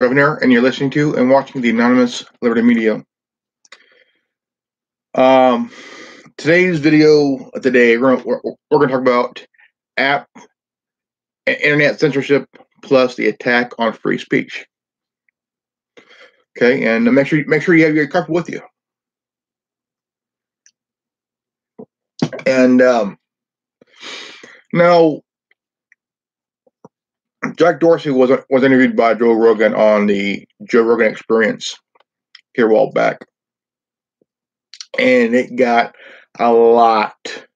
Governor, and you're listening to and watching the Anonymous Liberty Media. Today's video today, we're going to talk about app internet censorship plus the attack on free speech. Okay, and make sure you have your copy with you. And now, Jack Dorsey was interviewed by Joe Rogan on the Joe Rogan Experience here a while back, and it got a lot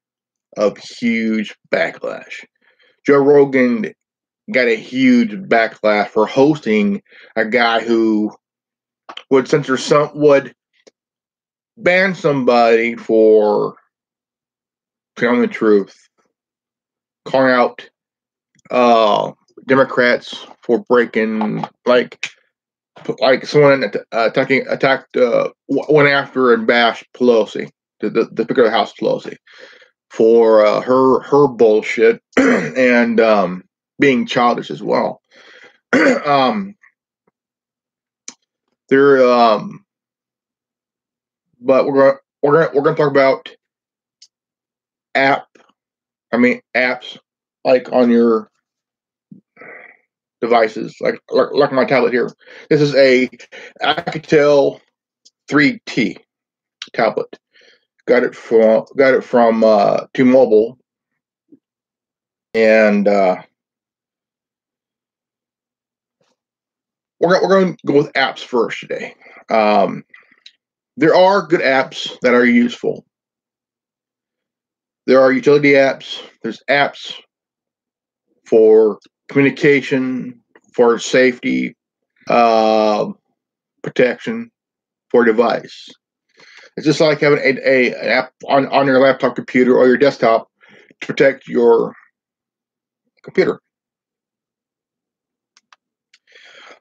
of huge backlash. Joe Rogan got a huge backlash for hosting a guy who would ban somebody for telling the truth, calling out Democrats for breaking, like someone went after and bashed Pelosi, the Speaker of the House Pelosi, for her bullshit and being childish as well. But we're gonna talk about apps like on your devices, like my tablet here. This is a Alcatel 3T tablet. Got it from T-Mobile, and we're going to go with apps first today. There are good apps that are useful. There are utility apps. There's apps for communication, for safety, protection for device. It's just like having an app on your laptop computer or your desktop to protect your computer.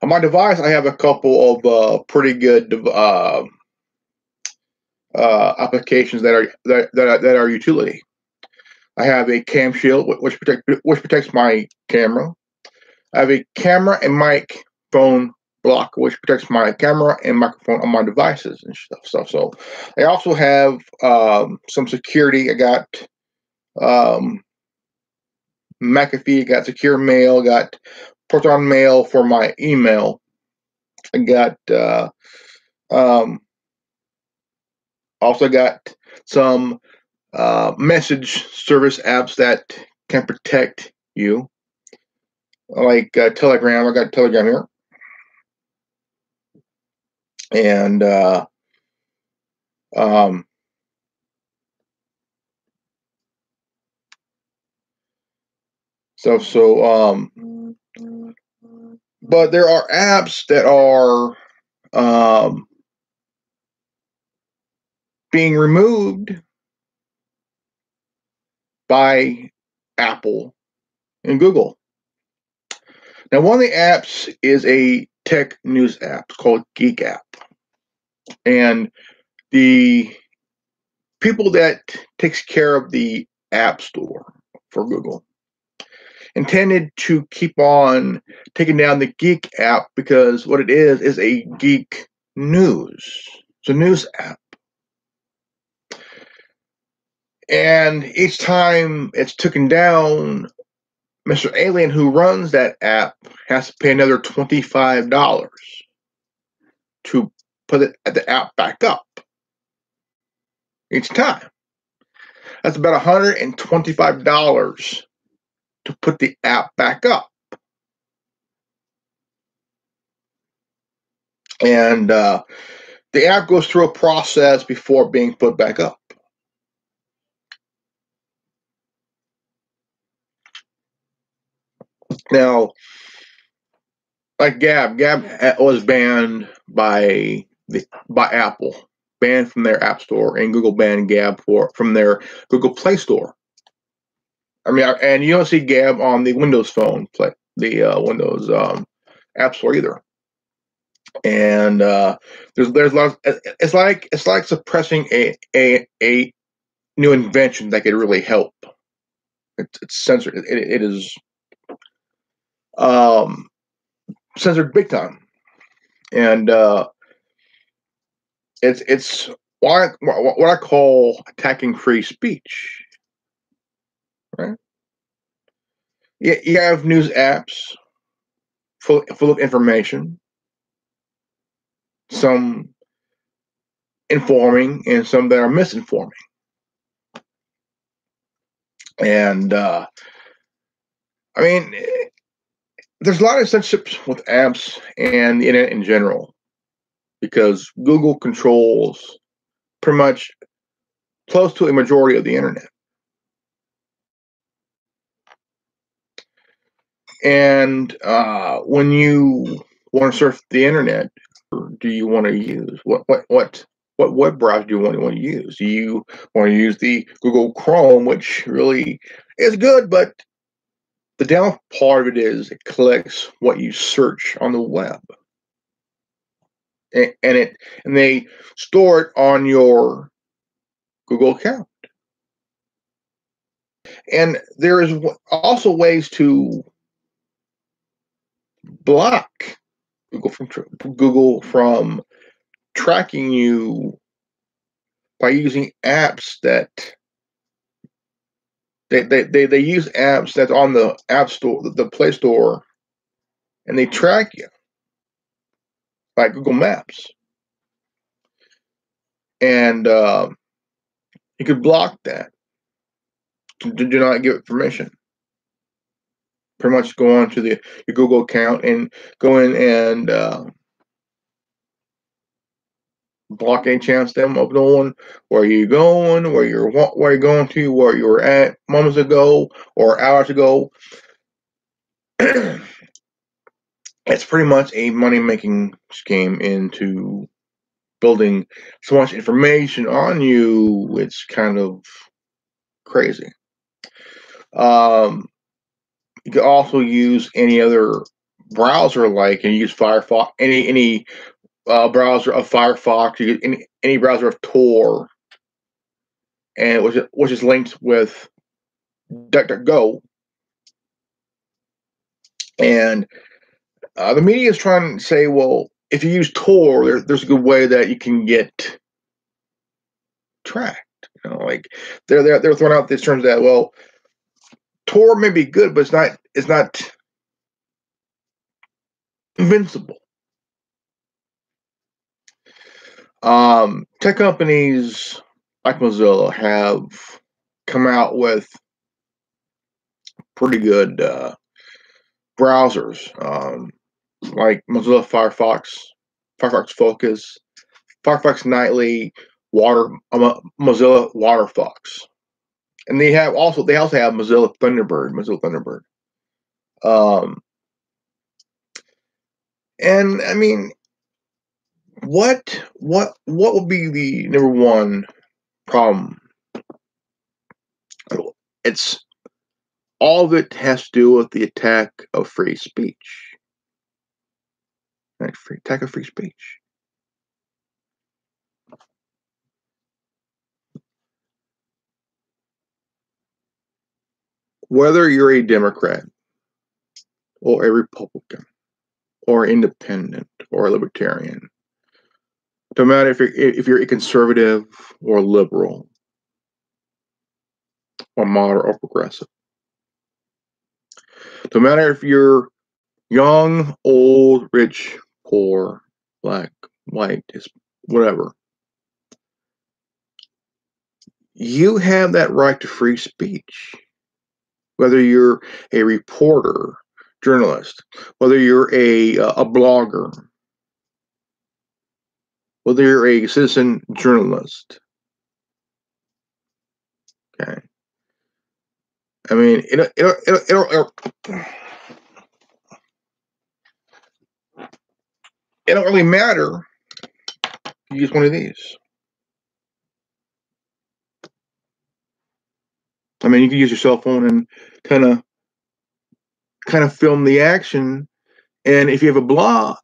On my device, I have a couple of pretty good applications that are utility. I have a cam shield which protects my camera. I have a camera and mic phone block which protects my camera and microphone on my devices and stuff. So I also have some security. I got McAfee. I got secure mail. I got Proton Mail for my email. I got also got some message service apps that can protect you, like Telegram. I got Telegram here, and but there are apps that are being removed by Apple and Google. Now, one of the apps is a tech news app called Geek App, and the people that takes care of the App Store for Google intended to keep on taking down the Geek App because what it is a geek news. It's a news app. And each time it's taken down, Mr. Alien, who runs that app, has to pay another $25 to put the app back up each time. That's about $125 to put the app back up. And the app goes through a process before being put back up. Now, like Gab was banned by Apple, banned from their App Store, and Google banned Gab from their Google Play Store. I mean, and you don't see Gab on the Windows Phone Windows App Store either. And there's a lot. It's like suppressing a new invention that could really help. It's censored. It is censored big time. And it's what I call attacking free speech, right? You have news apps full of information, some informing and some that are misinforming. And I mean, there's a lot of censorship with apps and the internet in general, because Google controls pretty much close to a majority of the internet. And when you want to surf the internet, do you want to use what web browser do you want to use? Do you want to use the Google Chrome, which really is good, but the down part of it is it collects what you search on the web, and they store it on your Google account. And there is also ways to block Google from tracking you by using apps that they use apps that's on the App Store, the Play Store, and they track you like Google Maps. And you could block that. Do not give it permission. Pretty much go on to your Google account and go in and block any chance them of knowing where you're going, where you're going to, where you were at moments ago or hours ago. It's pretty much a money-making scheme into building so much information on you. It's kind of crazy. You can also use any other browser, like you use Firefox, any browser of Firefox, you get any browser of Tor, and which is linked with DuckDuckGo. And the media is trying to say, well, if you use Tor, there's a good way that you can get tracked. Like they're throwing out these terms that, well, Tor may be good, but it's not invincible. Tech companies like Mozilla have come out with pretty good browsers, like Mozilla Firefox, Firefox Focus, Firefox Nightly, Mozilla Waterfox, and they also have Mozilla Thunderbird. And I mean, what would be the number one problem? It's all of it has to do with the attack of free speech. Attack of free speech. Whether you're a Democrat or a Republican or independent or a libertarian, no matter if you're a conservative or liberal or moderate or progressive, no matter if you're young, old, rich, poor, black, white, whatever, you have that right to free speech. Whether you're a reporter, journalist, whether you're a blogger, whether you're a citizen journalist. Okay. I mean, it don't really matter if you use one of these. I mean, you can use your cell phone and kind of film the action, and if you have a blog,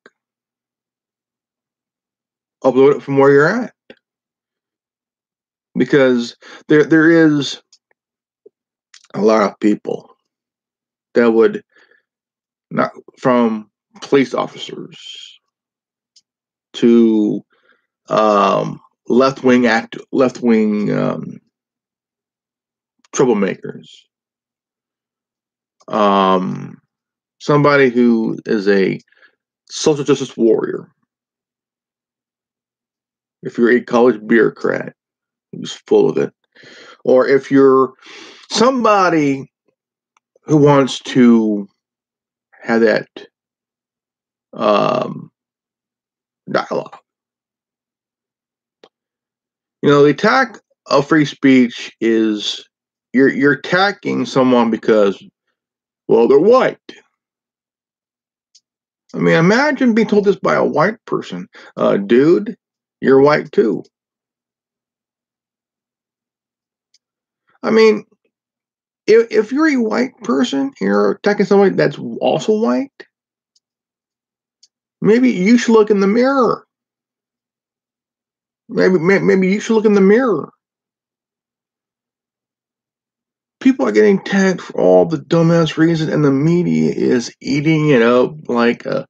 upload it from where you're at, because there is a lot of people that would not, from police officers, to left-wing troublemakers. Somebody who is a social justice warrior. If you're a college bureaucrat who's full of it, or if you're somebody who wants to have that dialogue. You know, the attack of free speech is you're attacking someone because, well, they're white. I mean, imagine being told this by a white person. Dude, you're white too. I mean, if you're a white person and you're attacking somebody that's also white, maybe you should look in the mirror. Maybe you should look in the mirror. People are getting attacked for all the dumbass reasons, and the media is eating it up like a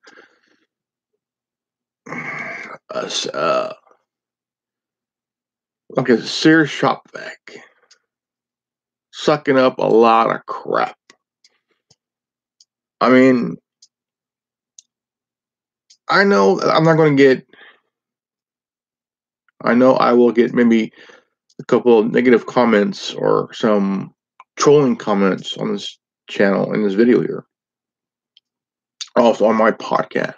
Sears shop vac, sucking up a lot of crap. I mean, I know I'm not going to get. I know I will get maybe a couple of negative comments or some trolling comments on this channel in this video here, also on my podcast.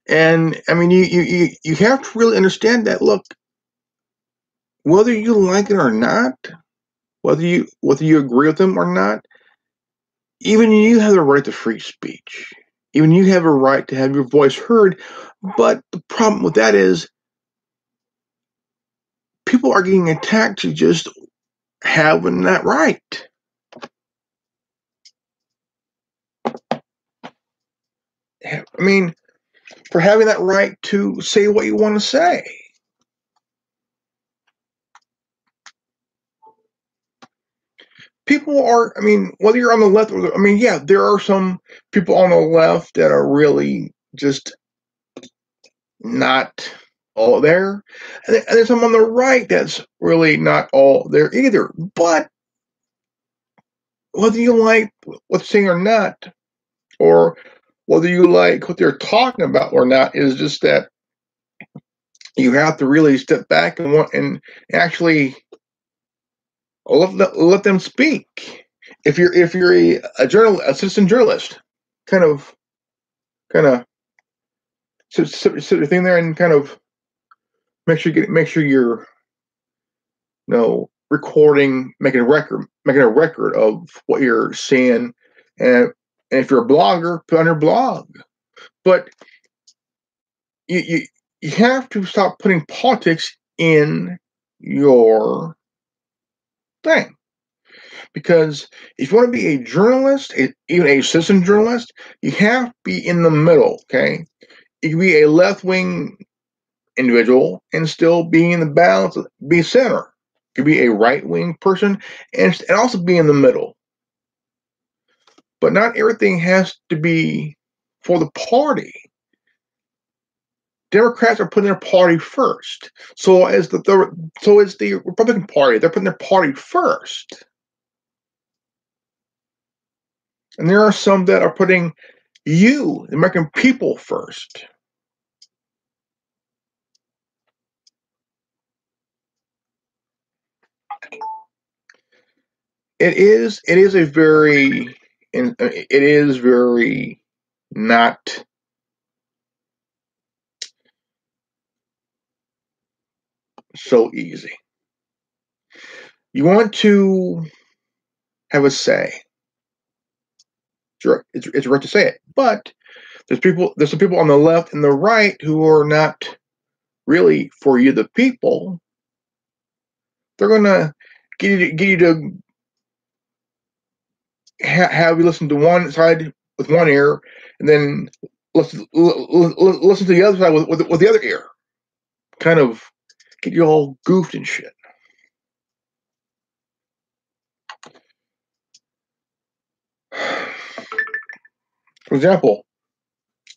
And I mean, you have to really understand that. Look, whether you like it or not, whether you agree with them or not, even you have the right to free speech. Even you have a right to have your voice heard. But the problem with that is people are getting attacked to just having that right. I mean, for having that right to say what you want to say. People are, I mean, whether you're on the left or I mean, yeah, there are some people on the left that are really just not all there. And there's some on the right that's really not all there either. But whether you like what they're saying or not, or whether you like what they're talking about or not, is just that you have to really step back and actually let them speak. If you're a citizen journalist, kind of sit your thing there and kind of make sure you're recording, making a record of what you're seeing, and if you're a blogger, put on your blog. But you have to stop putting politics in your thing. Because if you want to be a journalist, even a citizen journalist, you have to be in the middle, okay? You can be a left-wing individual and still be in the balance, be center. You can be a right-wing person and also be in the middle. But not everything has to be for the party. Democrats are putting their party first. So is the Republican Party. They're putting their party first. And there are some that are putting you, the American people, first. It is very not so easy. You want to have a say. Sure, it's right to say it, but there's some people on the left and the right who are not really for you, the people. They're gonna get you to have you listen to one side with one ear, and then listen to the other side with the other ear. Kind of get you all goofed and shit. For example,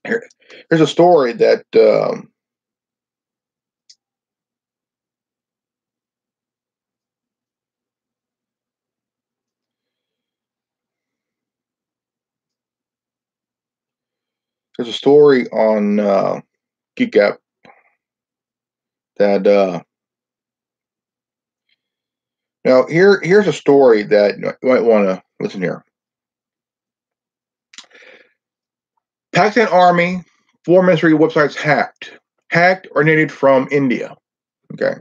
Here's a story that there's a story on Geek App that now here's a story that you might want to listen here. Pakistan Army Foreign Ministry websites hacked originated from India. Okay.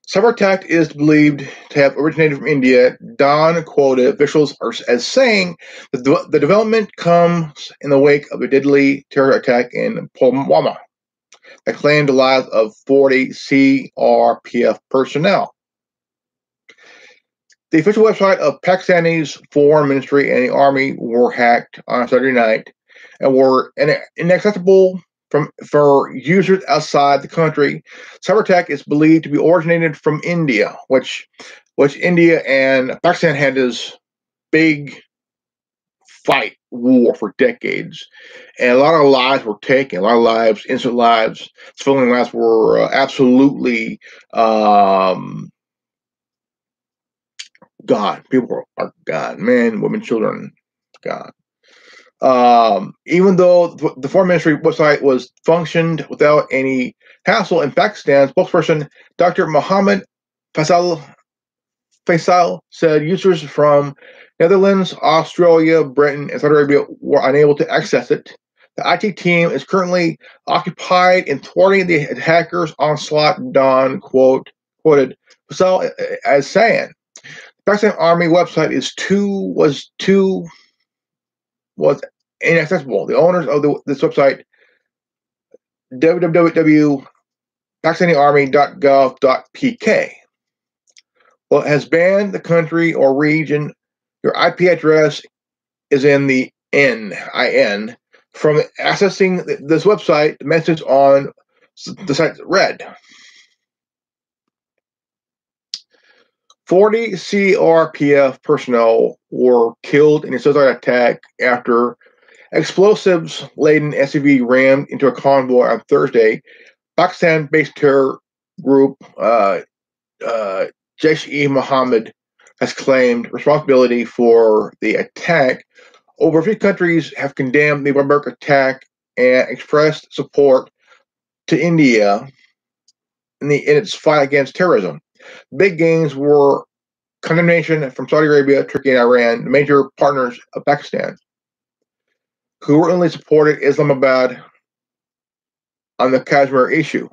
Cyber attack is believed to have originated from India. Don quoted officials as saying that the development comes in the wake of a deadly terror attack in Pulwama that claimed the lives of 40 CRPF personnel. The official website of Pakistan's Foreign Ministry and the Army were hacked on Saturday night and were inaccessible for users outside the country. Cyber attack is believed to be originated from India, which India and Pakistan had this big fight war for decades, and a lot of lives were taken. A lot of lives, innocent lives, civilian lives, were absolutely gone. People are gone. Men, women, children, gone. Even though the Foreign Ministry website was functioned without any hassle in Pakistan, spokesperson Dr. Mohammed Faisal said users from Netherlands, Australia, Britain, and Saudi Arabia were unable to access it. The IT team is currently occupied in thwarting the hackers' onslaught. Don quoted Faisal as saying, "The Pakistan Army website was inaccessible. The owners of this website, www.pakistaniarmy.gov.pk, well, has banned the country or region your IP address is in the NIN from accessing this website." The message on the site read, 40 CRPF personnel were killed in a suicide attack after explosives-laden SUV rammed into a convoy on Thursday. Pakistan-based terror group Jaish-e-Mohammed has claimed responsibility for the attack. Over 50 countries have condemned the barbaric attack and expressed support to India in its fight against terrorism. Big gains were condemnation from Saudi Arabia, Turkey, and Iran, the major partners of Pakistan, who recently supported Islamabad on the Kashmir issue.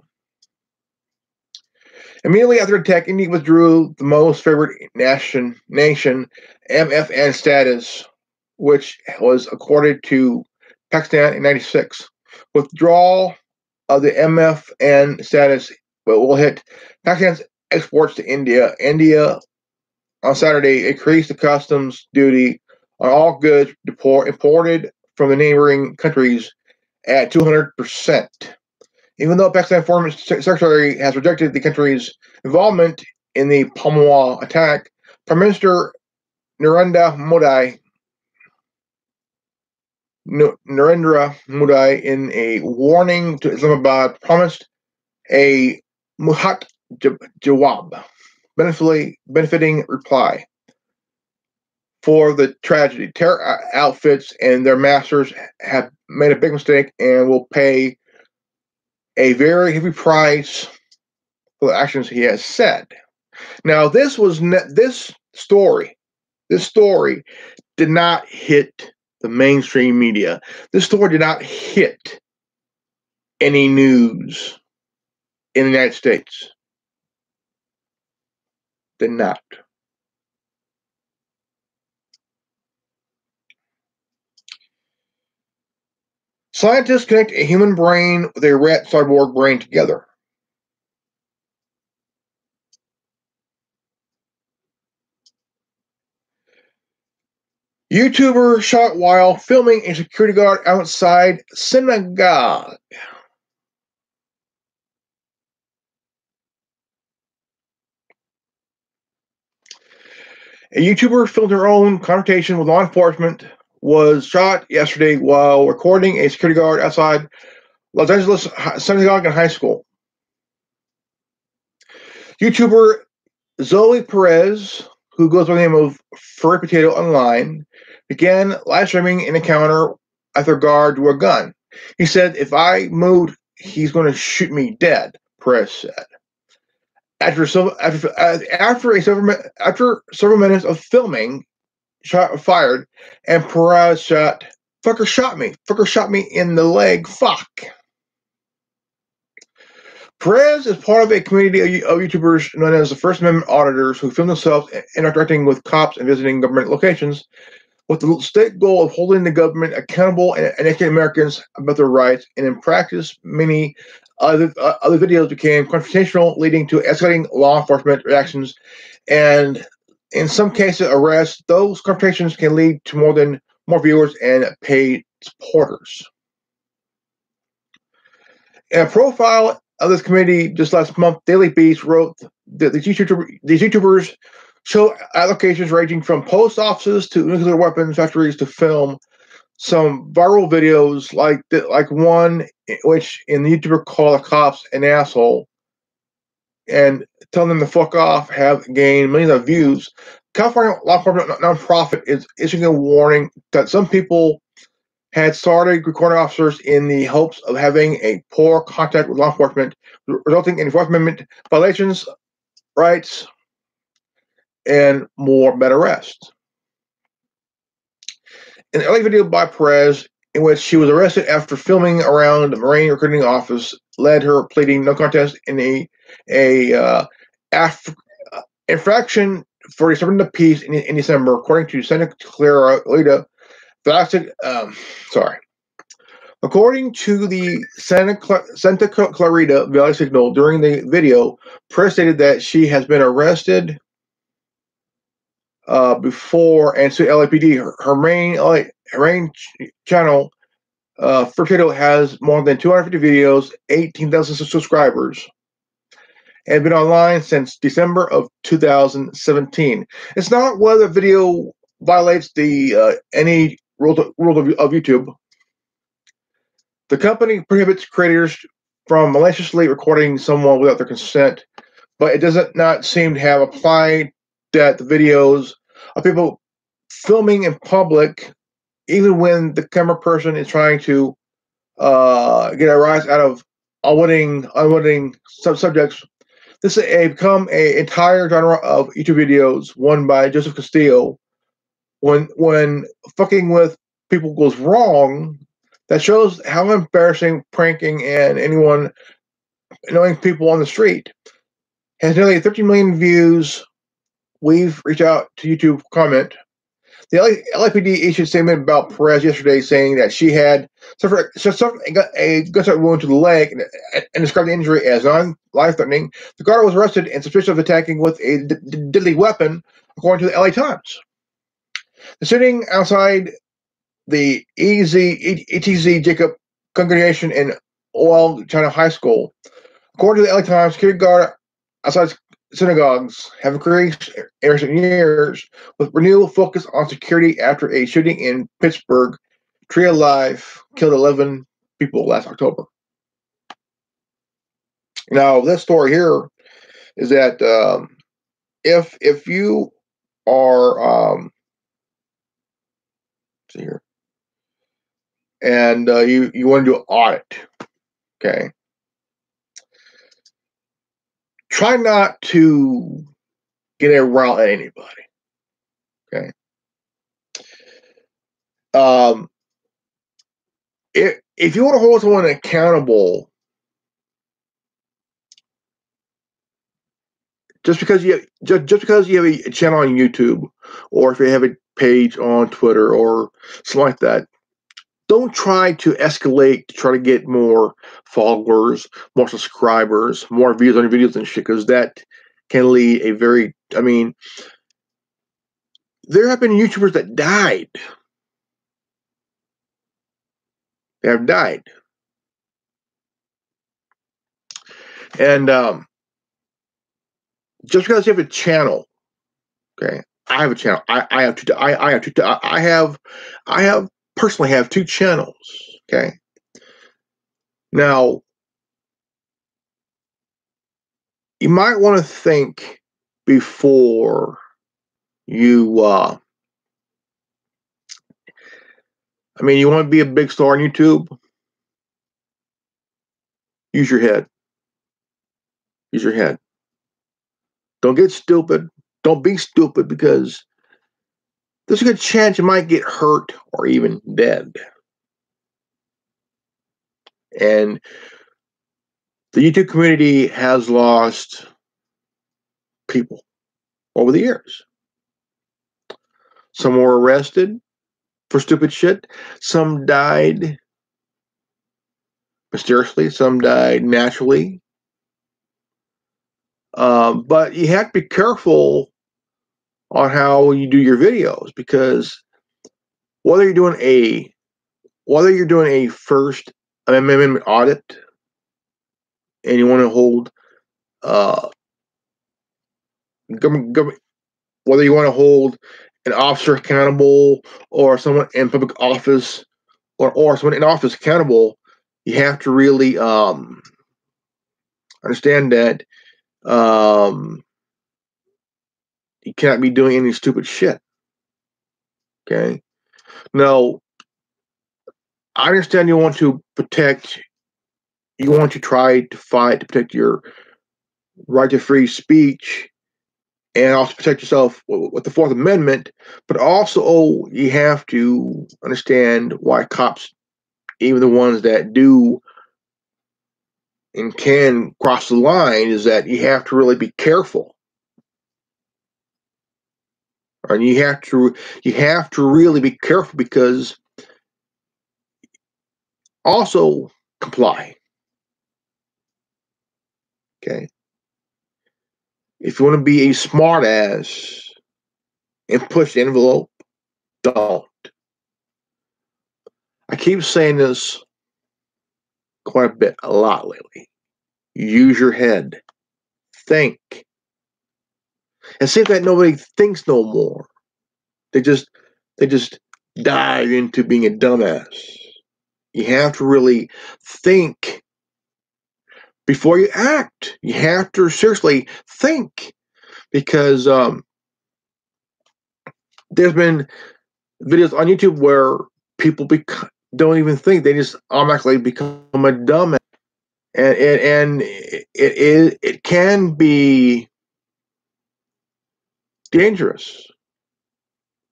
Immediately after the attack, India withdrew the most favored nation MFN status, which was accorded to Pakistan in '96. Withdrawal of the MFN status will hit Pakistan's exports to India. India on Saturday increased the customs duty on all goods imported from the neighboring countries at 200%. Even though Pakistan Foreign Secretary has rejected the country's involvement in the Pulwama attack, Prime Minister Narendra Modi, in a warning to Islamabad, promised a muhat jawab, benefiting reply for the tragedy. Terror outfits and their masters have made a big mistake and will pay a very heavy price for the actions he has said. Now, this story did not hit the mainstream media. This story did not hit any news in the United States. Did not. Scientists connect a human brain with a rat cyborg brain together. YouTuber shot while filming a security guard outside synagogue. A YouTuber filmed her own confrontation with law enforcement was shot yesterday while recording a security guard outside Los Angeles Synagogue and High School. YouTuber Zoe Perez, who goes by the name of Furry Potato Online, began live streaming an encounter after a guard drew a gun. He said, "If I moved, he's going to shoot me dead," Perez said. After several minutes of filming, shot fired, and Perez shot, "Fucker shot me. Fucker shot me in the leg. Fuck." Perez is part of a community of YouTubers known as the First Amendment Auditors who film themselves interacting with cops and visiting government locations with the state goal of holding the government accountable and educating Americans about their rights. And in practice, many other videos became confrontational, leading to escalating law enforcement reactions and, in some cases, arrests. Those confrontations can lead to more viewers and paid supporters. In a profile of this community just last month, Daily Beast wrote that these YouTubers show allocations ranging from post offices to nuclear weapons factories to film some viral videos like one which in the YouTuber called the cops an asshole and telling them to fuck off have gained millions of views. California law enforcement nonprofit is issuing a warning that some people had started recording officers in the hopes of having a poor contact with law enforcement, resulting in Fourth Amendment violations, rights, and more bad arrests. An early video by Perez, in which she was arrested after filming around the Marine recruiting office, led her pleading no contest in a infraction for disturbing the peace in December, according to Santa Clarita According to the Santa Clarita Valley Signal, during the video, Perez stated that she has been arrested before and sued LAPD. Her main channel, Furtato, has more than 250 videos, 18,000 subscribers, and been online since December of 2017. It's not whether the video violates the any rules of YouTube. The company prohibits creators from maliciously recording someone without their consent, but it does not seem to have applied that the videos of people filming in public, even when the camera person is trying to get a rise out of unwitting subjects. This has become an entire genre of YouTube videos, one by Joseph Castillo. When fucking with people goes wrong, that shows how embarrassing pranking and anyone knowing people on the street. Has nearly 13 million views. We've reached out to YouTube comment. The LAPD issued a statement about Perez yesterday, saying that she had suffered a gunshot wound to the leg and described the injury as non-life-threatening. The guard was arrested in suspicion of attacking with a deadly weapon, according to the LA Times. The sitting outside the ETZ Jacob congregation in OL China High School. According to the LA Times, security guard outside synagogues have increased in recent years with renewed focus on security after a shooting in Pittsburgh. Tree Alive killed 11 people last October. Now, this story here is that if you are see here, and you want to do an audit, okay, try not to get a rile at anybody, okay. If you want to hold someone accountable, just because you have a channel on YouTube, or if you have a page on Twitter or something like that, don't try to escalate to try to get more followers, more subscribers, more views on your videos and shit, because that can lead a very, I mean, there have been YouTubers that died. They have died. And just because you have a channel, okay, I have a channel. I have two. I have personally have two channels. Okay. Now you might want to think before you. I mean, you want to be a big star on YouTube? Use your head. Use your head. Don't get stupid. Don't be stupid, because there's a good chance you might get hurt or even dead. And the YouTube community has lost people over the years. Some were arrested for stupid shit. Some died mysteriously. Some died naturally. But you have to be careful on how you do your videos, because whether you're doing a First Amendment audit and you want to hold government, whether you want to hold an officer accountable, or someone in public office, or someone in office accountable, you have to really understand that you cannot be doing any stupid shit. Okay. Now, I understand you want to try to fight to protect your right to free speech, and also protect yourself with the Fourth Amendment, but also you have to understand why cops, even the ones that do and can cross the line, is that you have to really be careful. And you have to really be careful, because also comply. Okay. If you want to be a smart ass and push the envelope, don't. I keep saying this quite a lot lately. Use your head. Think. And see that nobody thinks no more. They just dive into being a dumbass. You have to really think before you act. You have to seriously think, because there's been videos on YouTube where people don't even think; they just automatically become a dumbass, and it can be dangerous.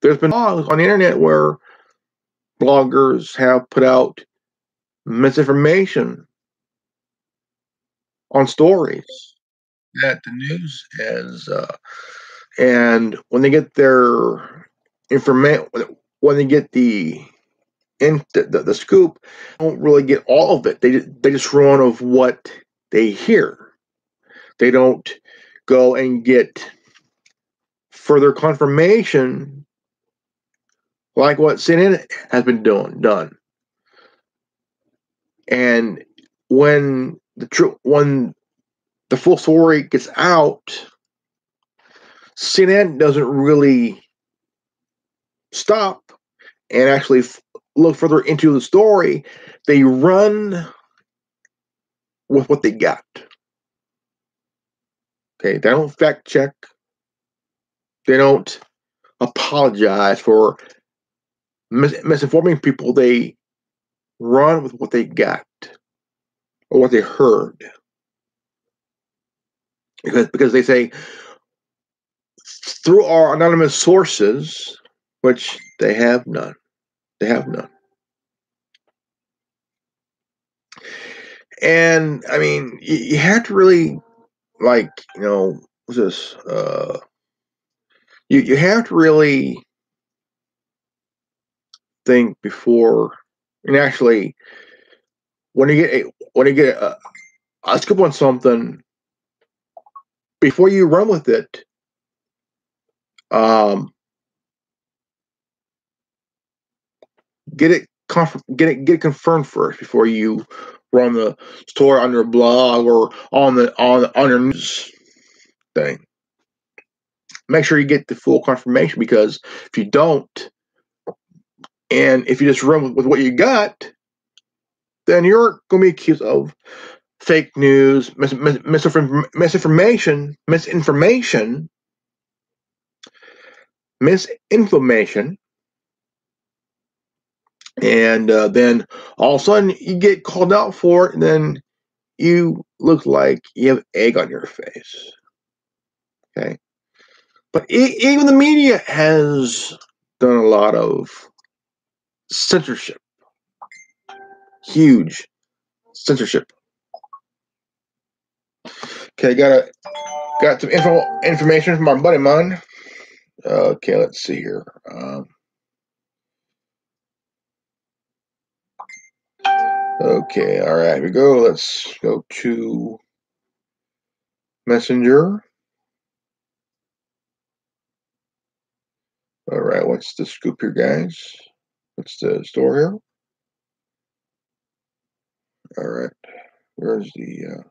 There's been blogs on the internet where bloggers have put out misinformation on stories that the news has, and when they get their information, when they get the scoop, they don't really get all of it. They just run of what they hear. They don't go and get further confirmation, like what CNN has been done. And when the full story gets out, CNN doesn't really stop and actually look further into the story. They run with what they got. Okay, they don't fact check. They don't apologize for misinforming people. They run with what they got or what they heard, because they say, through our anonymous sources, which they have none. They have none. And I mean, you have to really, like, what's this? You have to really think before, and actually, when you get a scoop on something, before you run with it, get it confirmed first before you run the story on your blog or on your news thing. make sure you get the full confirmation, because if you don't, and if you just run with what you got, then you're going to be accused of fake news, misinformation, and then all of a sudden you get called out for it, and then you look like you have egg on your face. Okay, but even the media has done a lot of censorship, huge censorship. Okay, got some information from my buddy of mine. Okay, let's see here. Okay, all right, here we go. Let's go to Messenger. All right, what's the scoop here, guys? What's the store here? All right, where's the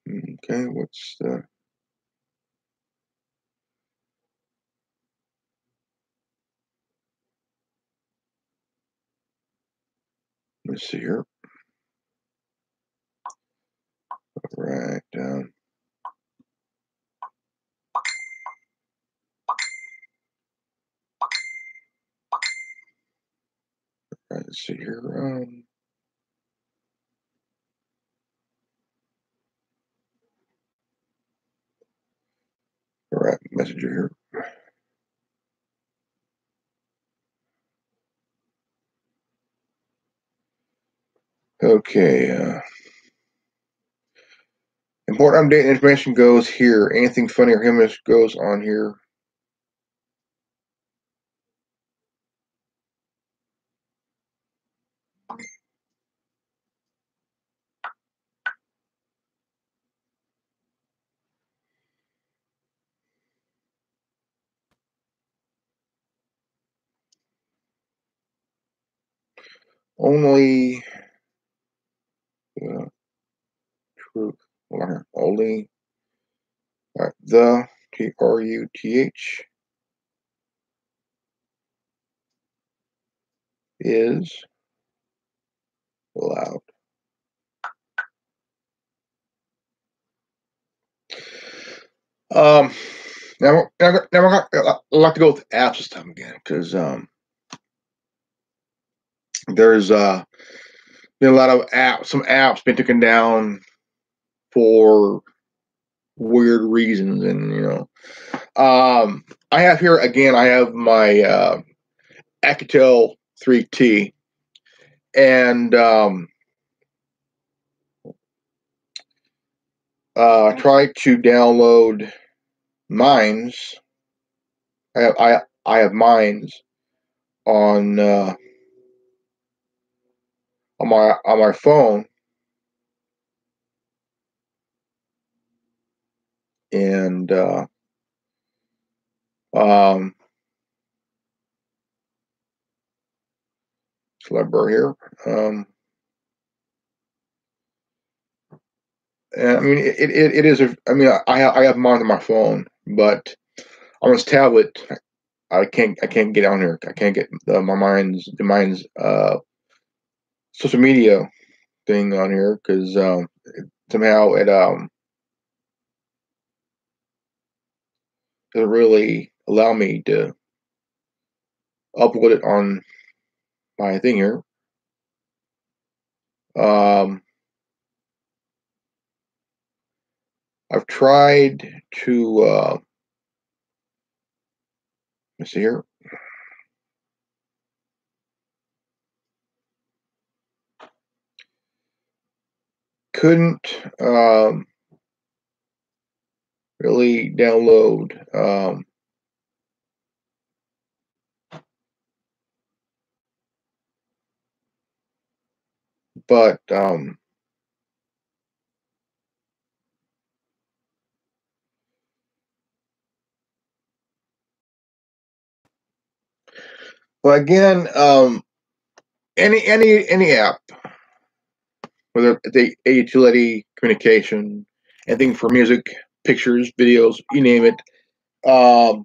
okay, what's the let's see here. All right, let's see here. All right, Messenger here. Okay, important update information goes here. Anything funny or humorous goes on here. Only truth. Only the TRUTH is allowed. Now I'd like to go with apps this time again, because there's been a lot of some apps been taken down for weird reasons, and I have here again. I have my Alcatel 3T, and I tried to download Mines. I have Mines on my phone, and library here. And I mean, it is. I mean, I have mine on my phone, but on this tablet, I can't get on here. I can't get the Mine's social media thing on here, because somehow it doesn't really allow me to upload it on my thing here. I've tried to let's see here. Couldn't really download but well, again, any app, whether it's a utility, communication, anything for music, pictures, videos, you name it. Um,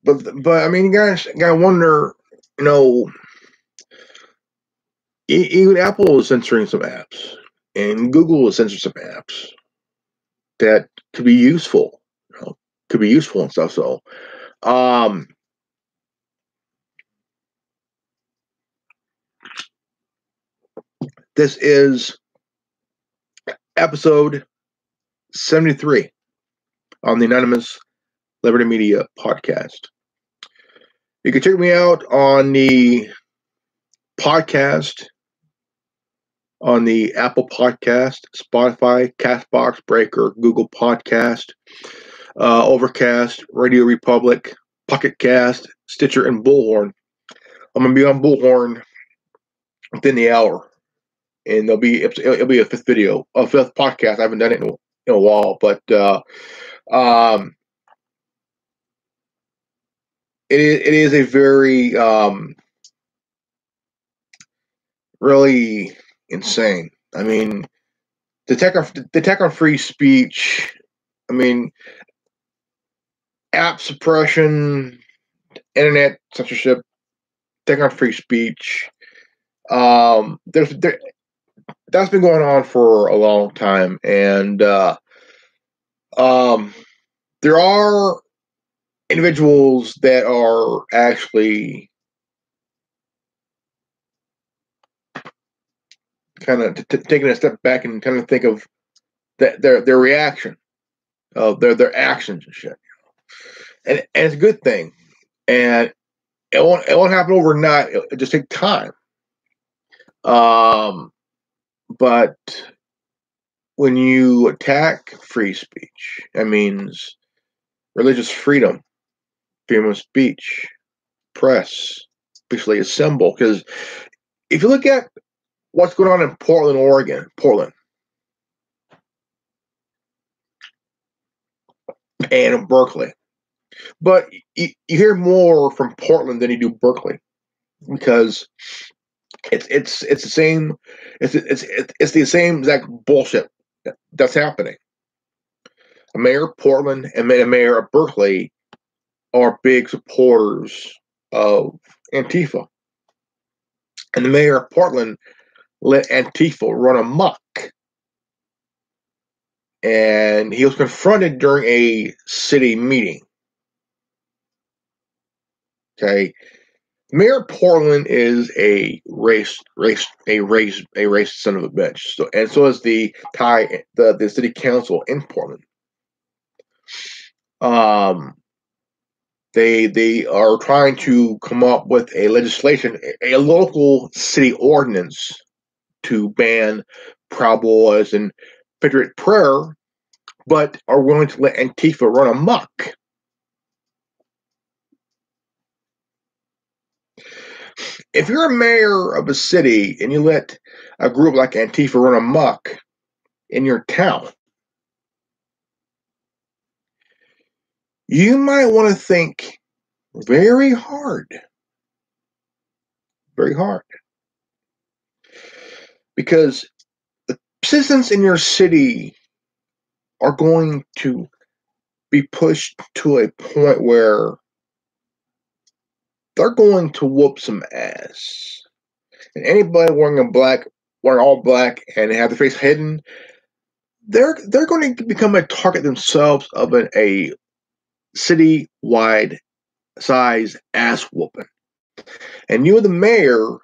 but I mean, you guys gotta wonder, you know, even Apple is censoring some apps, and Google is censoring some apps that could be useful, could be useful and stuff. So, um, this is episode 73 on the Anonymous Liberty Media podcast. You can check me out on the podcast on the Apple Podcast, Spotify, Castbox, Breaker, Google Podcast, Overcast, Radio Republic, Pocket Cast, Stitcher, and Bullhorn. I'm gonna be on Bullhorn within the hour, and it'll be a fifth video, a fifth podcast. I haven't done it in a while, but it is a very really insane. I mean, the attack on free speech. I mean, app suppression, internet censorship, attack on free speech. That's been going on for a long time, and there are individuals that are actually kind of taking a step back and kind of think of their reaction of their actions and shit, and it's a good thing, and it won't happen overnight. It'll just take time. But when you attack free speech, that means religious freedom, freedom of speech, press, peacefully assemble. Because if you look at what's going on in Portland, Oregon, and in Berkeley, but you hear more from Portland than you do Berkeley, because it's the same, it's the same exact bullshit that's happening. A mayor of Portland and a mayor of Berkeley are big supporters of Antifa, and the mayor of Portland let Antifa run amok. And he was confronted during a city meeting. Okay, Mayor of Portland is a racist son of a bitch. So is the city council in Portland. They are trying to come up with a legislation, a local city ordinance to ban Proud Boys and Patriot Prayer, but are willing to let Antifa run amok. If you're a mayor of a city and you let a group like Antifa run amok in your town, you might want to think very hard. Very hard. Because the citizens in your city are going to be pushed to a point where they're going to whoop some ass. And anybody wearing all black and have their face hidden, they're going to become a target themselves of a city-wide size ass whooping. And you, the mayor,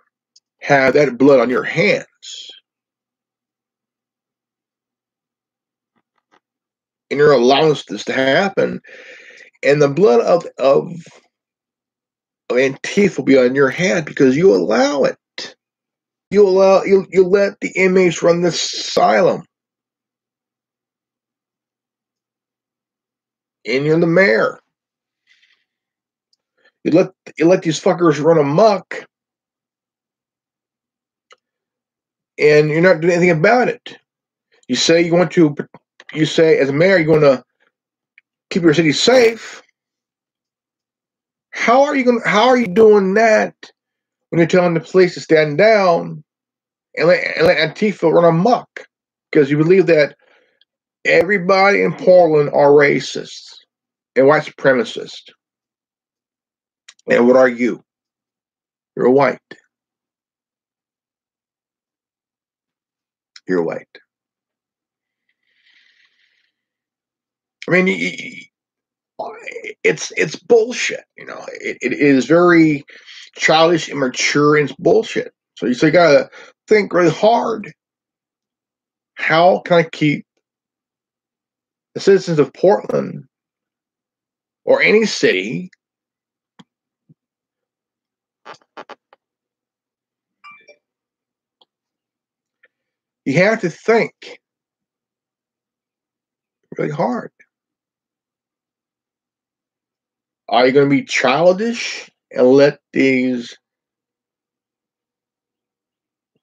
have that blood on your hands. And you're allowing this to happen. And the blood of Antifa will be on your hand because you allow it. You let the inmates run the asylum. And you're the mayor. You let these fuckers run amok, and you're not doing anything about it. You say you want to. You say as a mayor you're going to keep your city safe. How are you doing that when you're telling the police to stand down and let Antifa run amok? Because you believe that everybody in Portland are racists and white supremacists. And what are you? You're white. You're white. I mean, it's bullshit. You know, it is very childish, immature, and it's bullshit. So you gotta think really hard. How can I keep the citizens of Portland or any city you have to think really hard. Are you going to be childish and let these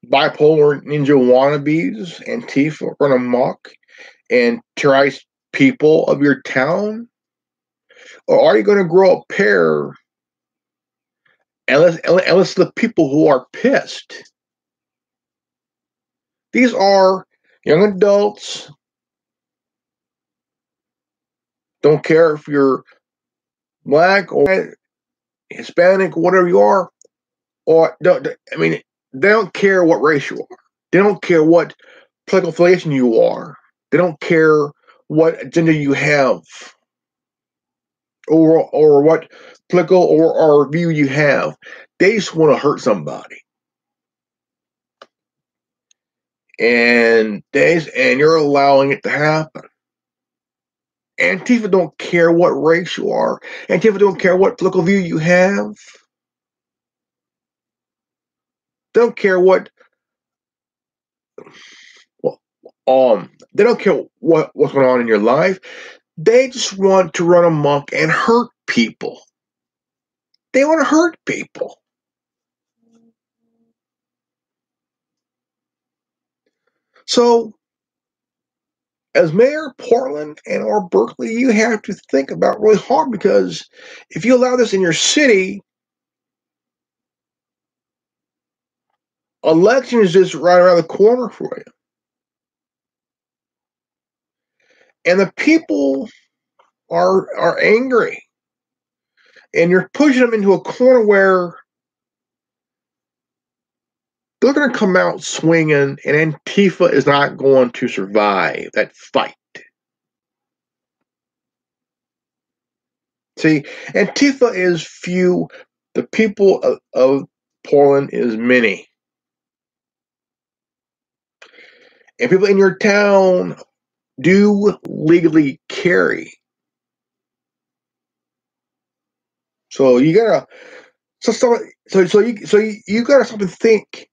bipolar ninja wannabes and Antifa run amok and terrorize people of your town? Or are you going to grow a pair and let the people who are pissed? These are young adults. Don't care if you're black or Hispanic, whatever you are, or I mean, they don't care what race you are. They don't care what political affiliation you are. They don't care what agenda you have, or what political or view you have. They just want to hurt somebody, and you're allowing it to happen. Antifa don't care what race you are. Antifa don't care what political view you have. They don't care what. They don't care what's going on in your life. They just want to run amok and hurt people. They want to hurt people. So, as mayor of Portland and or Berkeley, you have to think about really hard, because if you allow this in your city, election is just right around the corner for you. And the people are angry. And you're pushing them into a corner where they're going to come out swinging, and Antifa is not going to survive that fight. See, Antifa is few. The people of Portland is many. And people in your town do legally carry. So you gotta you gotta stop and think,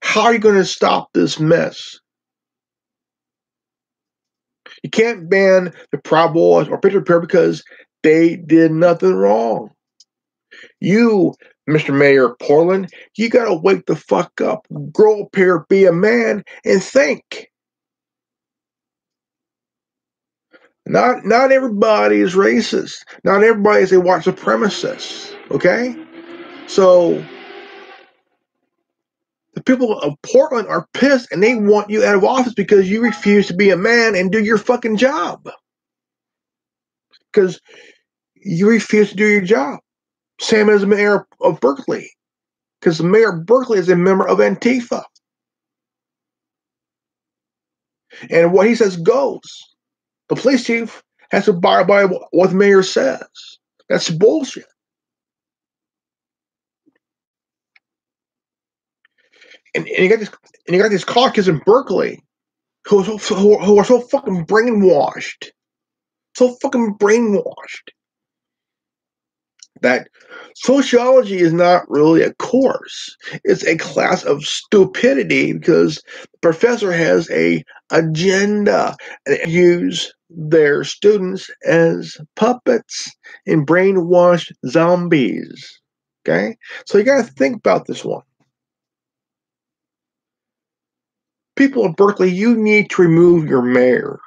how are you gonna stop this mess? You can't ban the Proud Boys or Picture Pair because they did nothing wrong. You, Mr. Mayor of Portland, you gotta wake the fuck up, grow a pair, be a man, and think. Not everybody is racist. Not everybody is a white supremacist. Okay? So the people of Portland are pissed, and they want you out of office because you refuse to be a man and do your fucking job. Because you refuse to do your job. Same as the mayor of Berkeley. Because the mayor of Berkeley is a member of Antifa. And what he says goes. The police chief has to abide by what the mayor says. That's bullshit. And you got these caucus in Berkeley who are so fucking brainwashed. So fucking brainwashed that sociology is not really a course. It's a class of stupidity because the professor has a agenda and they use their students as puppets and brainwashed zombies. Okay? So you got to think about this one. people of Berkeley, you need to remove your mayor.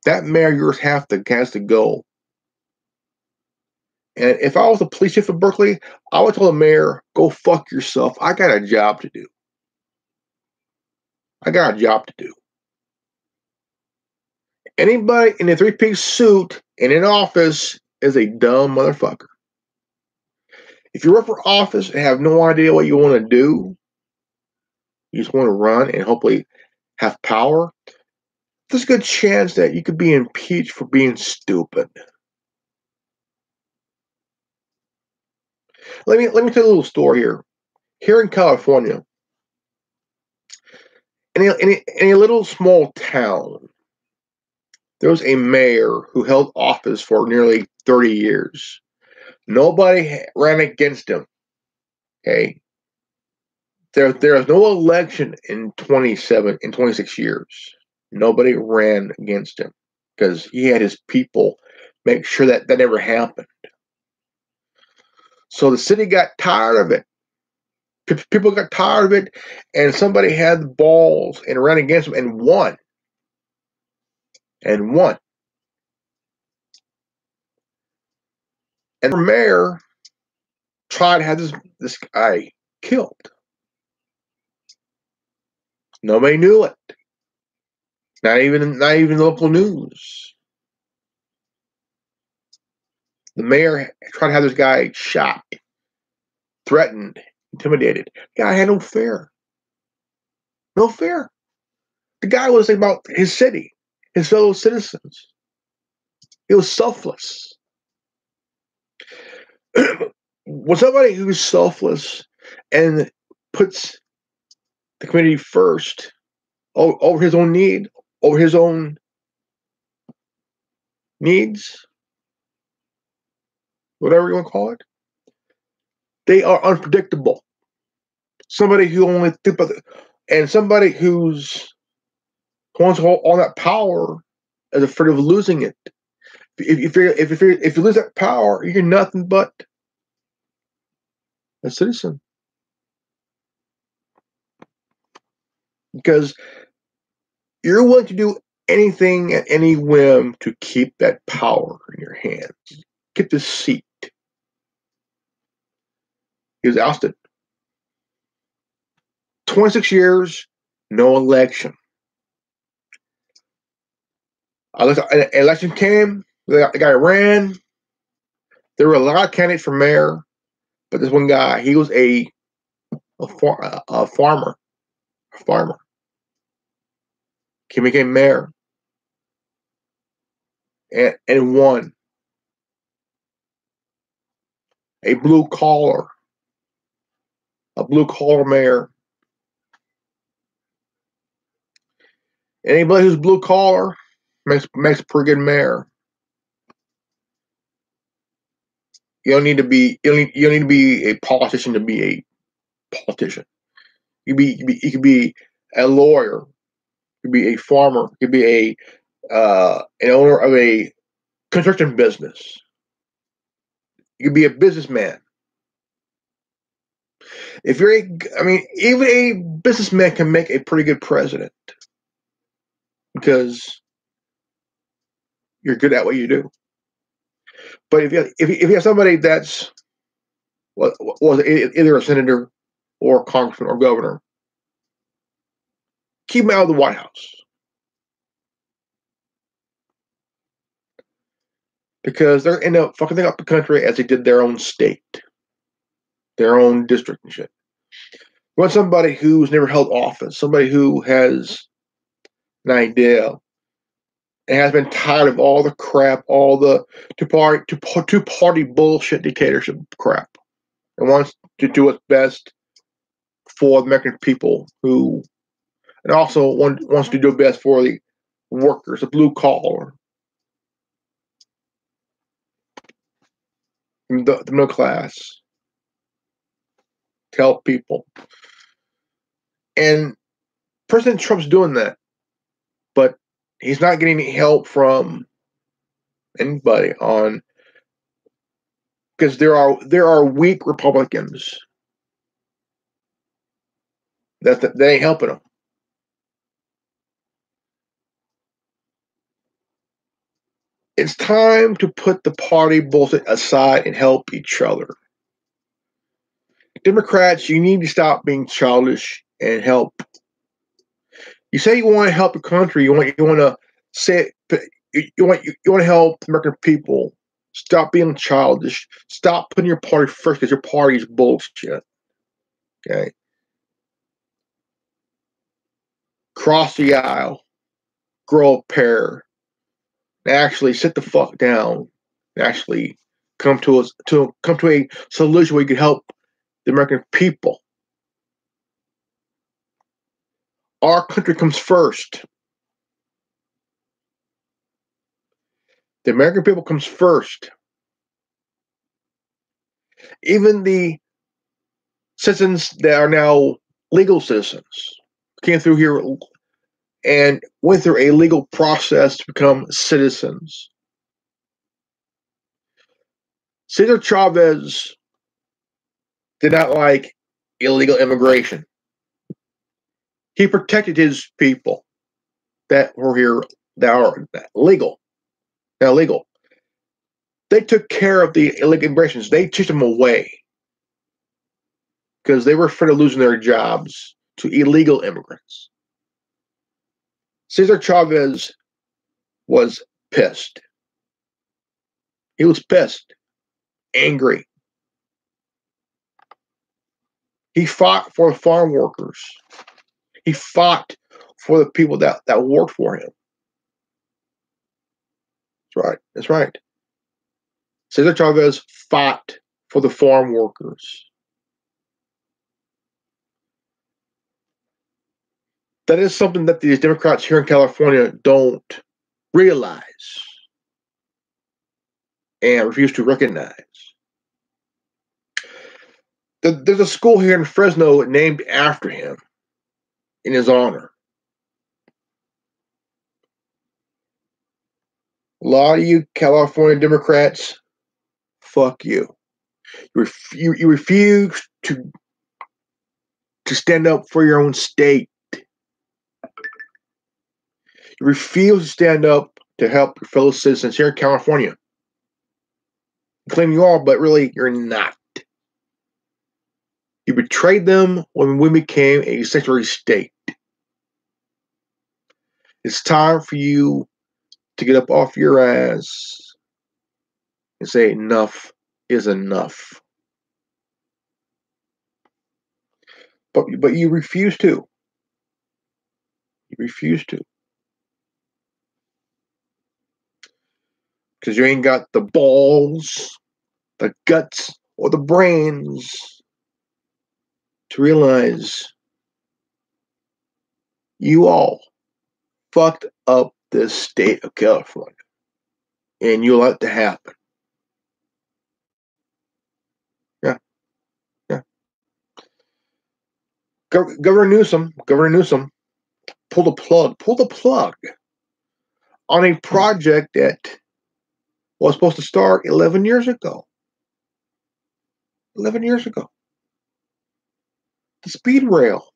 That mayor yours has to go. And if I was the police chief of Berkeley, I would tell the mayor, go fuck yourself. I got a job to do. I got a job to do. Anybody in a three-piece suit and in office is a dumb motherfucker. If you work for office and have no idea what you want to do, you just want to run and hopefully have power, there's a good chance that you could be impeached for being stupid. Let me tell you a little story here. Here in California, in a little small town, there was a mayor who held office for nearly 30 years. Nobody ran against him. Okay, there is no election in 26 years. Nobody ran against him because he had his people make sure that never happened. So the city got tired of it. People got tired of it, and somebody had the balls and ran against him and won. And won. And the mayor tried to have this guy killed. Nobody knew it. Not even local news. The mayor tried to have this guy shot, threatened, intimidated. The guy had no fear. No fear. The guy was thinking about his city, his fellow citizens. He was selfless. When somebody who's selfless and puts the community first over his own need, over his own needs, whatever you want to call it, they are unpredictable. Somebody who only think about and somebody who's wants to hold all that power is afraid of losing it. If you lose that power, you're nothing but a citizen. Because you're willing to do anything at any whim to keep that power in your hands. Get this seat. He was ousted. 26 years, no election. An election came, the guy ran. There were a lot of candidates for mayor, but this one guy, he was a farmer. He became mayor and won. A blue collar mayor. Anybody who's blue collar makes a pretty good mayor. You don't need to be a politician to be a politician. You could be a lawyer. You could be a farmer. You could be an owner of a construction business. You could be a businessman. Even a businessman can make a pretty good president because you're good at what you do. But if you have somebody that's was either a senator or a congressman or governor, keep them out of the White House. Because they're end up fucking up the country as they did their own state, their own district and shit. You want somebody who's never held office, somebody who has an idea and has been tired of all the crap, all the two-party bullshit dictatorship crap, and wants to do what's best for the American people and also wants to do best for the workers, the blue collar, the middle class, to help people. And President Trump's doing that, but he's not getting any help from anybody because there are weak Republicans that ain't helping him. It's time to put the party bullshit aside and help each other. Democrats, you need to stop being childish and help. You say you want to help the country. You want to say you want to help the American people. Stop being childish. Stop putting your party first because your party is bullshit. Okay. Cross the aisle. Grow a pair. Actually sit the fuck down. Actually come to a solution where you can help the American people. Our country comes first. The American people comes first. Even the citizens that are now legal citizens came through here and went through a legal process to become citizens. Cesar Chavez did not like illegal immigration. He protected his people that were here that are legal. Now legal. They took care of the illegal immigrants. They chased them away because they were afraid of losing their jobs to illegal immigrants. Cesar Chavez was pissed. He was pissed, angry. He fought for the farm workers. He fought for the people that worked for him. That's right. That's right. Cesar Chavez fought for the farm workers. That is something that these Democrats here in California don't realize and refuse to recognize. There's a school here in Fresno named after him in his honor. A lot of you California Democrats, fuck you. You refuse to stand up for your own state. You refuse to stand up to help your fellow citizens here in California. You claim you are, but really you're not. You betrayed them when we became a sanctuary state. It's time for you to get up off your ass and say enough is enough. But you refuse to. You refuse to. Because you ain't got the balls, the guts, or the brains to realize you all fucked up this state of California. And you let it happen. Yeah. Yeah. Governor Newsom pulled the plug on a project that was supposed to start 11 years ago. 11 years ago. The speed rail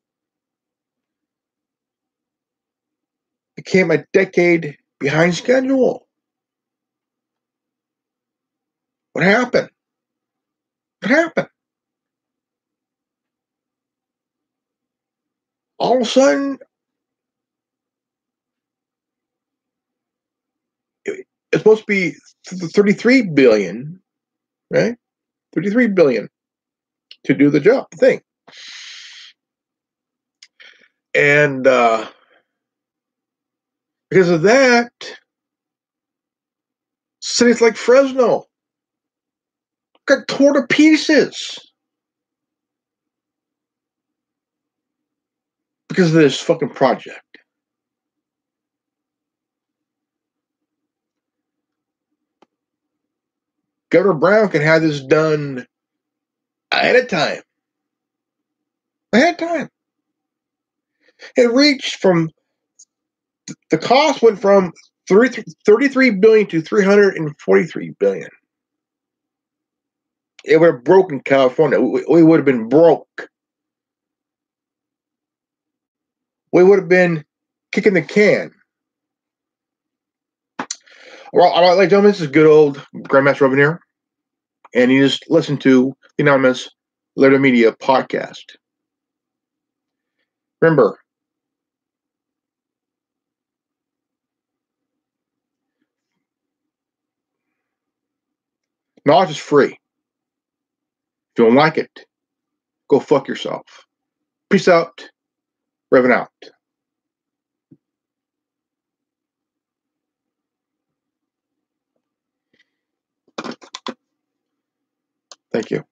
became a decade behind schedule. What happened? What happened? All of a sudden, it's supposed to be 33 billion, right? 33 billion to do the job thing. And because of that, cities like Fresno got torn to pieces because of this fucking project. Governor Brown can have this done ahead of time. Ahead of time. It reached from, the cost went from 33 billion to 343 billion. It would have broken California. We would have been broke. We would have been kicking the can. Well, all right, ladies and gentlemen, this is good old Grandmaster Robin here, and you just listen to the Anonymous Liberty Media podcast. Remember, knowledge is free. If you don't like it, go fuck yourself. Peace out. Revan out. Thank you.